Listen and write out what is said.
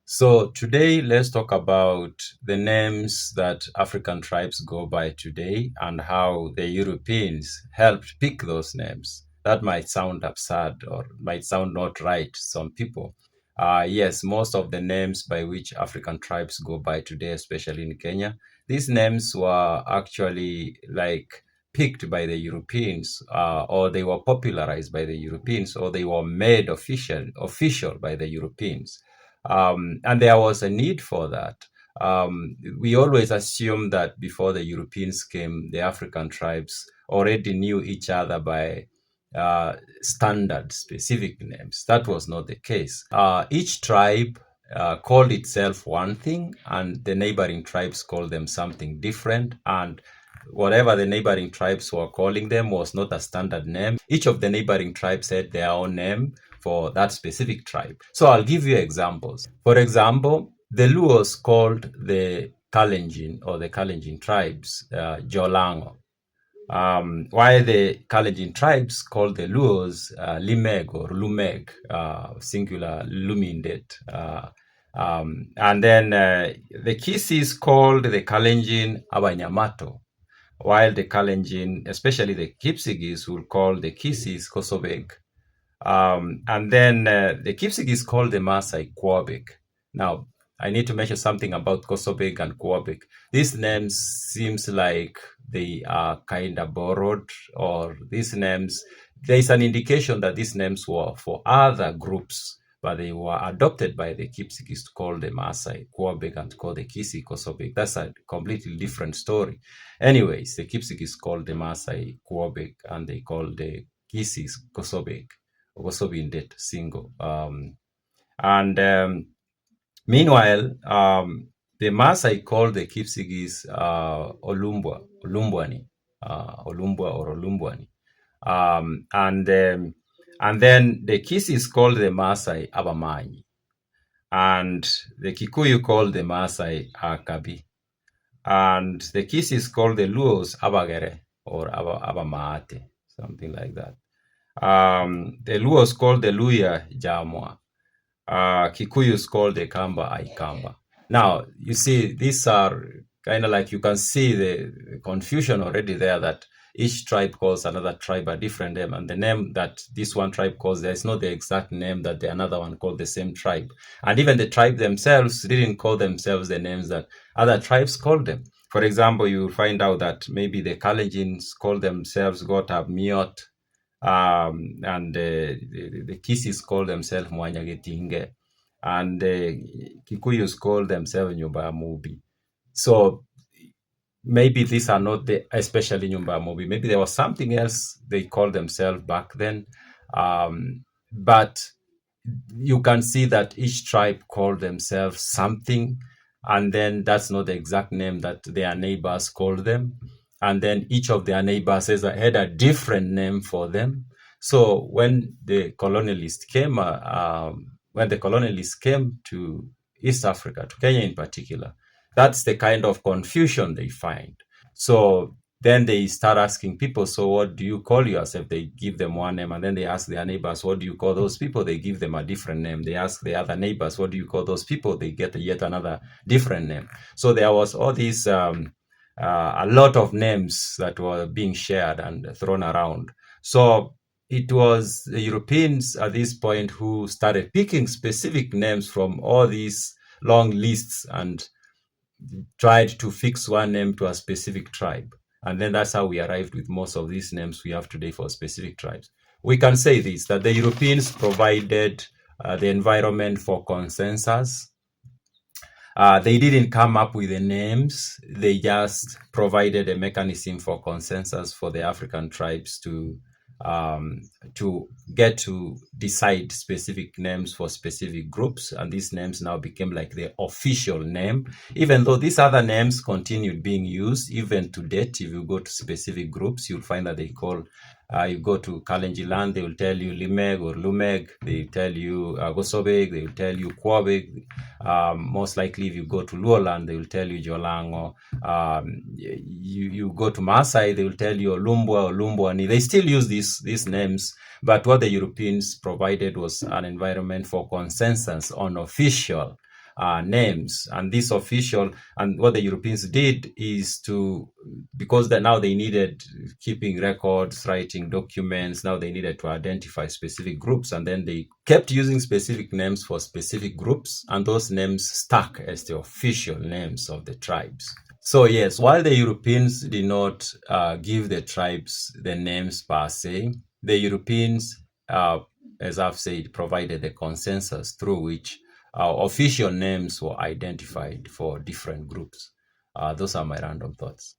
So today, let's talk about the names that African tribes go by today and how the Europeans helped pick those names. That might sound absurd or might sound not right to some people. Yes, most of the names by which African tribes go by today, especially in Kenya, these names were actually like picked by the Europeans, or they were popularized by the Europeans, or they were made official by the Europeans. And there was a need for that. We always assume that before the Europeans came, the African tribes already knew each other by standard specific names. That was not the case. Each tribe called itself one thing, and the neighboring tribes called them something different. And whatever the neighboring tribes were calling them was not a standard name. Each of the neighboring tribes had their own name for that specific tribe. So I'll give you examples. For example, the Luos called the Kalenjin or the Kalenjin tribes Jolango, while the Kalenjin tribes called the Luos Limeg or Lumeg, singular Lumindet. And then the Kisis called the Kalenjin Abanyamato, while the Kalenjin, especially the Kipsigis, will call the Kisis Kosobeg. And then the Kipsigis called the Maasai Kwabek. Now, I need to mention something about Kosobek and Kwabek. These names seems like they are kind of borrowed, or these names, there is an indication that these names were for other groups, but they were adopted by the Kipsigis to call the Maasai Kwabek and to call the Kisi Kosobek. That's a completely different story. Anyways, the Kipsigis called the Maasai Kwabek and they called the Kisis Kosobek. Also been dead single. And meanwhile, the Maasai called the Kipsigis Olumbwani, Olumbwa or Olumbwani. And then the Kisis called the Maasai Abamanyi. And the Kikuyu called the Maasai Akabi. And the Kisis called the Luos Abagere or Abamaate, something like that. The Luos called the Luya Jamwa. Kikuyus called the Kamba Aikamba. Now, you see, these are kind of like you can see the confusion already there that each tribe calls another tribe a different name, and the name that this one tribe calls, there's not the exact name that the another one called the same tribe. And even the tribe themselves didn't call themselves the names that other tribes called them. For example, you will find out that maybe the Kalenjins call themselves Gotab Miot, and the Kisis call themselves Mwanyagetinge, and the Kikuyus call themselves Nyumba Mubi. So maybe these are not the, especially Nyumba Mubi. Maybe there was something else they called themselves back then. But you can see that each tribe called themselves something, and then that's not the exact name that their neighbors called them. And then each of their neighbors had a different name for them. So when the colonialists came, to East Africa, to Kenya in particular, that's the kind of confusion they find. So then they start asking people, so what do you call yourself? They give them one name, and then they ask their neighbors, what do you call those people? They give them a different name. They ask the other neighbors, what do you call those people? They get yet another different name. So there was all these, a lot of names that were being shared and thrown around. So it was the Europeans at this point who started picking specific names from all these long lists and tried to fix one name to a specific tribe. And then that's how we arrived with most of these names we have today for specific tribes. We can say this, that the Europeans provided the environment for consensus. They didn't come up with the names. They just provided a mechanism for consensus for the African tribes to get to decide specific names for specific groups. And these names now became like the official name, even though these other names continued being used even to date. If you go to specific groups, you'll find that they call, you go to Kalenjin land, they will tell you Limeg or Lumeg. They will tell you Gosobeg, they will tell you Kwabeg. Most likely, if you go to Luo land, they will tell you Jolango. You go to Maasai, they will tell you Olumbwa or Lumbwani. They still use these names, but what the Europeans provided was an environment for consensus on official names. And this official, and what the Europeans did is to, because now they needed keeping records, writing documents, now they needed to identify specific groups, and then they kept using specific names for specific groups, and those names stuck as the official names of the tribes. So yes, while the Europeans did not give the tribes the names per se, the Europeans, as I've said, provided the consensus through which official names were identified for different groups. Those are my random thoughts.